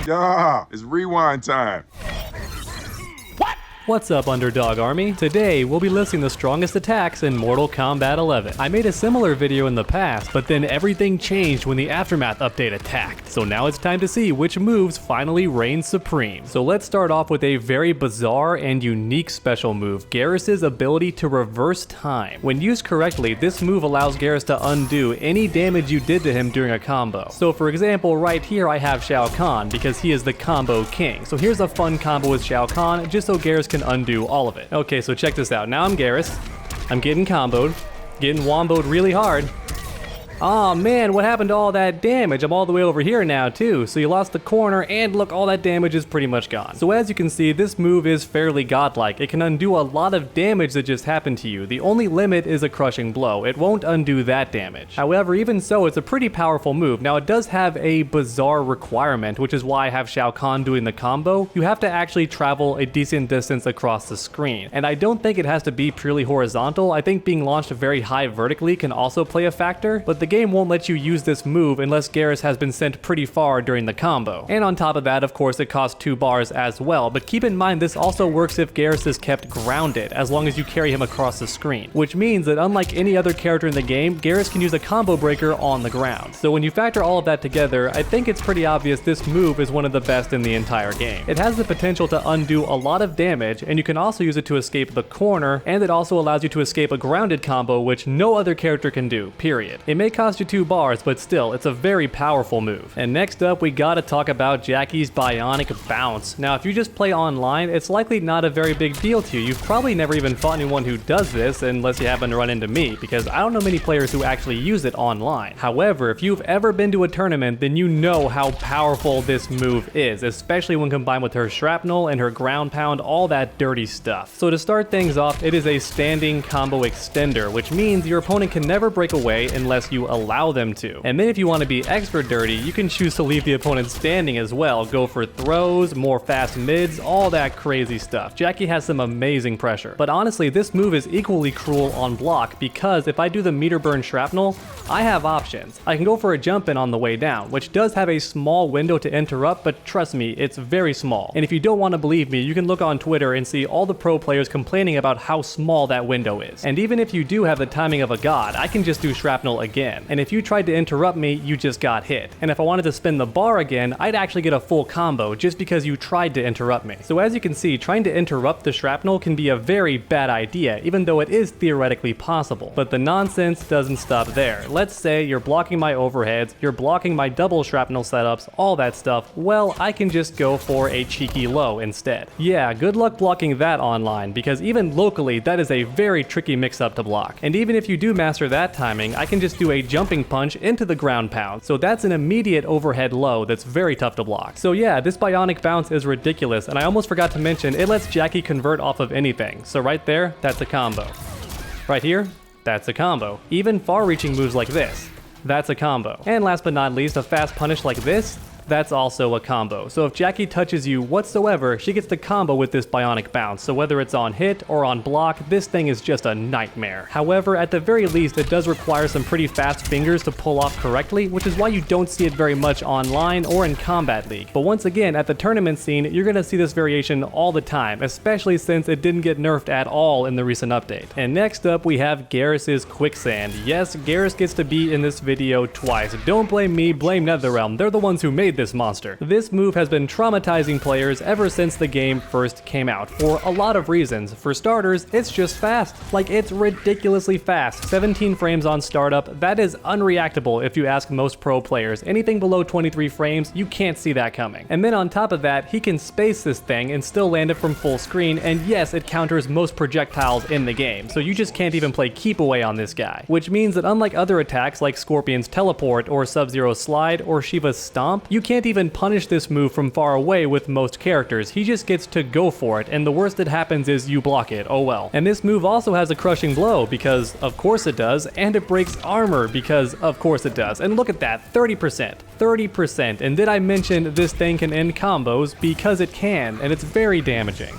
Yeah, it's rewind time. What's up, Underdog Army? Today, we'll be listing the strongest attacks in Mortal Kombat 11. I made a similar video in the past, but then everything changed when the Aftermath update attacked. So now it's time to see which moves finally reign supreme. So let's start off with a very bizarre and unique special move, Garris' ability to reverse time. When used correctly, this move allows Garris to undo any damage you did to him during a combo. So for example, right here I have Shao Kahn because he is the combo king. So here's a fun combo with Shao Kahn just so Garris can undo all of it. Okay, so check this out. Now I'm Garris. I'm getting comboed, getting womboed really hard. Aw man, what happened to all that damage? I'm all the way over here now too. So you lost the corner and look, all that damage is pretty much gone. So as you can see, this move is fairly godlike. It can undo a lot of damage that just happened to you. The only limit is a crushing blow. It won't undo that damage. However, even so, it's a pretty powerful move. Now it does have a bizarre requirement, which is why I have Shao Kahn doing the combo. You have to actually travel a decent distance across the screen. And I don't think it has to be purely horizontal. I think being launched very high vertically can also play a factor, but the game won't let you use this move unless Garris has been sent pretty far during the combo. And on top of that, of course, it costs 2 bars as well, but keep in mind this also works if Garris is kept grounded, as long as you carry him across the screen, which means that unlike any other character in the game, Garris can use a combo breaker on the ground. So when you factor all of that together, I think it's pretty obvious this move is one of the best in the entire game. It has the potential to undo a lot of damage, and you can also use it to escape the corner, and it also allows you to escape a grounded combo, which no other character can do, period. It may cost you 2 bars, but still, it's a very powerful move. And next up, we gotta talk about Jackie's Bionic Bounce. Now, if you just play online, it's likely not a very big deal to you. You've probably never even fought anyone who does this, unless you happen to run into me, because I don't know many players who actually use it online. However, if you've ever been to a tournament, then you know how powerful this move is, especially when combined with her shrapnel and her ground pound, all that dirty stuff. So to start things off, it is a standing combo extender, which means your opponent can never break away unless you allow them to. And then if you want to be extra dirty, you can choose to leave the opponent standing as well. Go for throws, more fast mids, all that crazy stuff. Jackie has some amazing pressure. But honestly, this move is equally cruel on block because if I do the meter burn shrapnel, I have options. I can go for a jump in on the way down, which does have a small window to interrupt, but trust me, it's very small. And if you don't want to believe me, you can look on Twitter and see all the pro players complaining about how small that window is. And even if you do have the timing of a god, I can just do shrapnel again. And if you tried to interrupt me, you just got hit. And if I wanted to spin the bar again, I'd actually get a full combo just because you tried to interrupt me. So as you can see, trying to interrupt the shrapnel can be a very bad idea, even though it is theoretically possible. But the nonsense doesn't stop there. Let's say you're blocking my overheads, you're blocking my double shrapnel setups, all that stuff. Well, I can just go for a cheeky low instead. Yeah, good luck blocking that online, because even locally, that is a very tricky mix-up to block. And even if you do master that timing, I can just do a jumping punch into the ground pound. So that's an immediate overhead low that's very tough to block. So yeah, this Bionic Bounce is ridiculous, and I almost forgot to mention, it lets Jackie convert off of anything. So right there, that's a combo. Right here, that's a combo. Even far-reaching moves like this, that's a combo. And last but not least, a fast punish like this, that's also a combo. So if Jackie touches you whatsoever, she gets the combo with this Bionic Bounce. So whether it's on hit or on block, this thing is just a nightmare. However, at the very least, it does require some pretty fast fingers to pull off correctly, which is why you don't see it very much online or in Kombat League. But once again, at the tournament scene, you're gonna see this variation all the time, especially since it didn't get nerfed at all in the recent update. And next up, we have Garris' Quicksand. Yes, Garris gets to be in this video twice. Don't blame me, blame NetherRealm. They're the ones who made this monster. This move has been traumatizing players ever since the game first came out, for a lot of reasons. For starters, it's just fast. Like, it's ridiculously fast. 17 frames on startup, that is unreactable if you ask most pro players. Anything below 23 frames, you can't see that coming. And then on top of that, he can space this thing and still land it from full screen, and yes, it counters most projectiles in the game, so you just can't even play keep away on this guy. Which means that unlike other attacks like Scorpion's Teleport or Sub-Zero's Slide or Shiva's Stomp, you can't even punish this move from far away with most characters. He just gets to go for it, and the worst that happens is you block it, oh well. And this move also has a crushing blow, because of course it does, and it breaks armor, because of course it does. And look at that, 30%. 30%. And did I mention this thing can end combos? Because it can, and it's very damaging.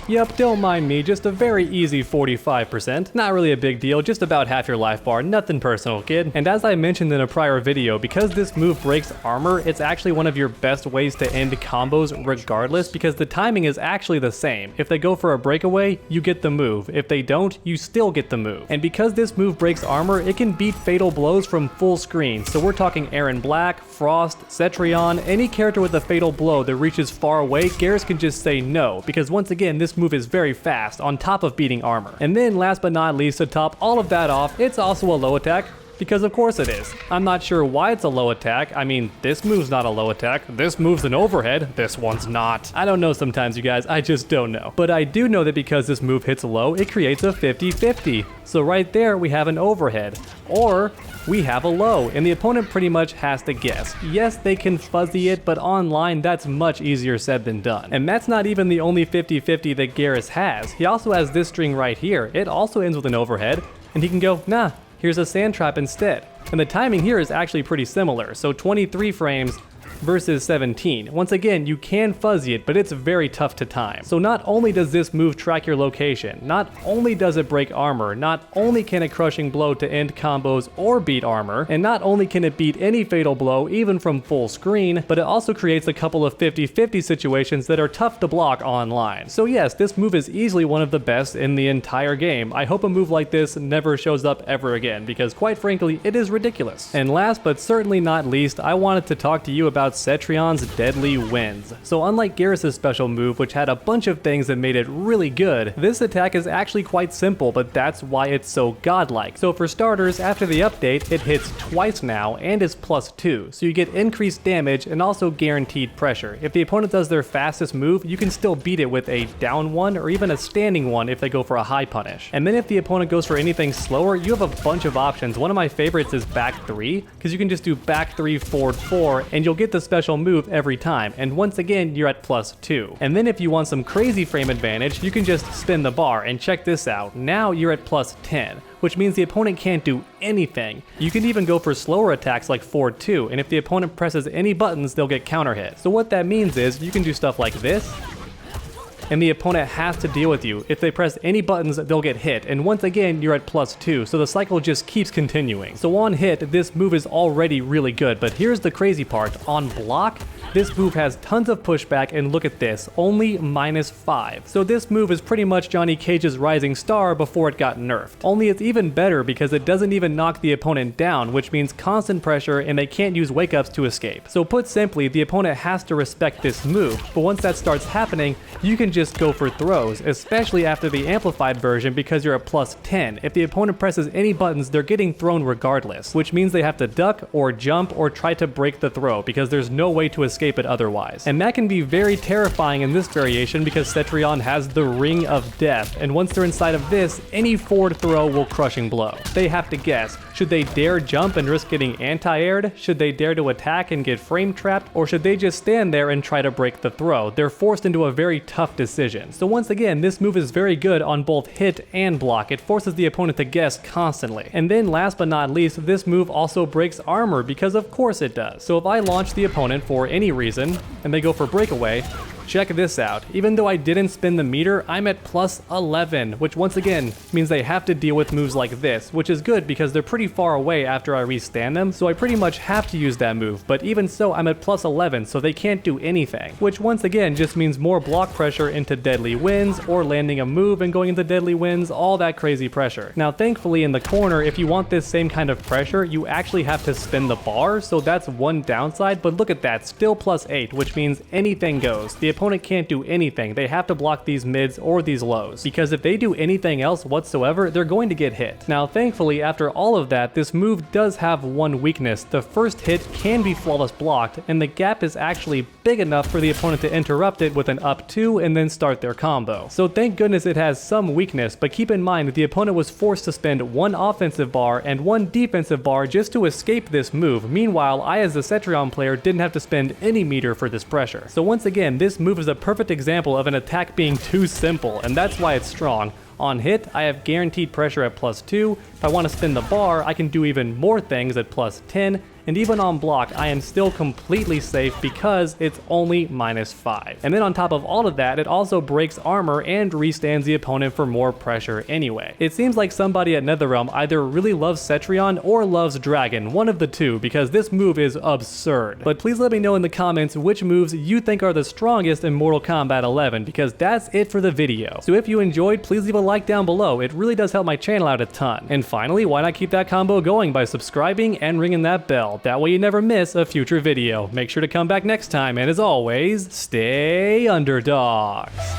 Yep, don't mind me, just a very easy 45%. Not really a big deal, just about half your life bar, nothing personal, kid. And as I mentioned in a prior video, because this move breaks armor, it's actually one of your best ways to end combos regardless, because the timing is actually the same. If they go for a breakaway, you get the move. If they don't, you still get the move. And because this move breaks armor, it can beat fatal blows from full screen. So we're talking Aaron Black, Frost, Cetrion, any character with a fatal blow that reaches far away, Garris can just say no, because once again, this move is very fast, on top of beating armor. And then last but not least, to top all of that off, it's also a low attack, because of course it is. I'm not sure why it's a low attack. I mean, this move's not a low attack. This move's an overhead. This one's not. I don't know sometimes, you guys. I just don't know. But I do know that because this move hits low, it creates a 50-50. So right there, we have an overhead. Or we have a low, and the opponent pretty much has to guess. Yes, they can fuzzy it, but online, that's much easier said than done. And that's not even the only 50-50 that Garris has. He also has this string right here. It also ends with an overhead, and he can go, nah, here's a sand trap instead. And the timing here is actually pretty similar, so 23 frames versus 17. Once again, you can fuzzy it, but it's very tough to time. So not only does this move track your location, not only does it break armor, not only can a crushing blow to end combos or beat armor, and not only can it beat any fatal blow even from full screen, but it also creates a couple of 50-50 situations that are tough to block online. So yes, this move is easily one of the best in the entire game. I hope a move like this never shows up ever again, because quite frankly, it is ridiculous. And last but certainly not least, I wanted to talk to you about Cetrion's Deadly Winds. So unlike Garris' special move, which had a bunch of things that made it really good, this attack is actually quite simple, but that's why it's so godlike. So for starters, after the update, it hits twice now and is +2, so you get increased damage and also guaranteed pressure. If the opponent does their fastest move, you can still beat it with a down one or even a standing one if they go for a high punish. And then if the opponent goes for anything slower, you have a bunch of options. One of my favorites is back 3, because you can just do back 3, forward 4, and you'll get the special move every time, and once again you're at +2. And then if you want some crazy frame advantage, you can just spin the bar, and check this out, now you're at +10, which means the opponent can't do anything. You can even go for slower attacks like forward 2, and if the opponent presses any buttons, they'll get counter hit. So what that means is you can do stuff like this, and the opponent has to deal with you. If they press any buttons, they'll get hit, and once again, you're at +2, so the cycle just keeps continuing. So on hit, this move is already really good, but here's the crazy part. On block, this move has tons of pushback, and look at this, only -5. So this move is pretty much Johnny Cage's Rising Star before it got nerfed. Only it's even better because it doesn't even knock the opponent down, which means constant pressure and they can't use wake-ups to escape. So put simply, the opponent has to respect this move, but once that starts happening, you can just go for throws, especially after the amplified version because you're at +10. If the opponent presses any buttons, they're getting thrown regardless, which means they have to duck or jump or try to break the throw because there's no way to escape it otherwise. And that can be very terrifying in this variation because Cetrion has the Ring of Death, and once they're inside of this, any forward throw will crushing blow. They have to guess, should they dare jump and risk getting anti-aired? Should they dare to attack and get frame trapped? Or should they just stand there and try to break the throw? They're forced into a very tough decision. So once again, this move is very good on both hit and block. It forces the opponent to guess constantly. And then last but not least, this move also breaks armor because of course it does. So if I launch the opponent for any reason and they go for breakaway, check this out. Even though I didn't spin the meter, I'm at +11, which once again means they have to deal with moves like this, which is good because they're pretty far away after I restand them, so I pretty much have to use that move, but even so I'm at +11, so they can't do anything, which once again just means more block pressure into Deadly Winds, or landing a move and going into Deadly Winds, all that crazy pressure. Now thankfully in the corner, if you want this same kind of pressure, you actually have to spin the bar, so that's one downside, but look at that, still +8, which means anything goes. The opponent can't do anything. They have to block these mids or these lows, because if they do anything else whatsoever, they're going to get hit. Now thankfully, after all of that, this move does have one weakness. The first hit can be flawless blocked, and the gap is actually big enough for the opponent to interrupt it with an up 2 and then start their combo. So thank goodness it has some weakness, but keep in mind that the opponent was forced to spend one offensive bar and one defensive bar just to escape this move. Meanwhile, I as a Cetrion player didn't have to spend any meter for this pressure. So once again, this move is a perfect example of an attack being too simple, and that's why it's strong. On hit, I have guaranteed pressure at +2. If I want to spin the bar, I can do even more things at +10. And even on block, I am still completely safe because it's only -5. And then on top of all of that, it also breaks armor and restands the opponent for more pressure anyway. It seems like somebody at NetherRealm either really loves Cetrion or loves Dragon, one of the two, because this move is absurd. But please let me know in the comments which moves you think are the strongest in Mortal Kombat 11, because that's it for the video. So if you enjoyed, please leave a like down below. It really does help my channel out a ton. And finally, why not keep that combo going by subscribing and ringing that bell? That way you never miss a future video. Make sure to come back next time, and as always, stay underdogs.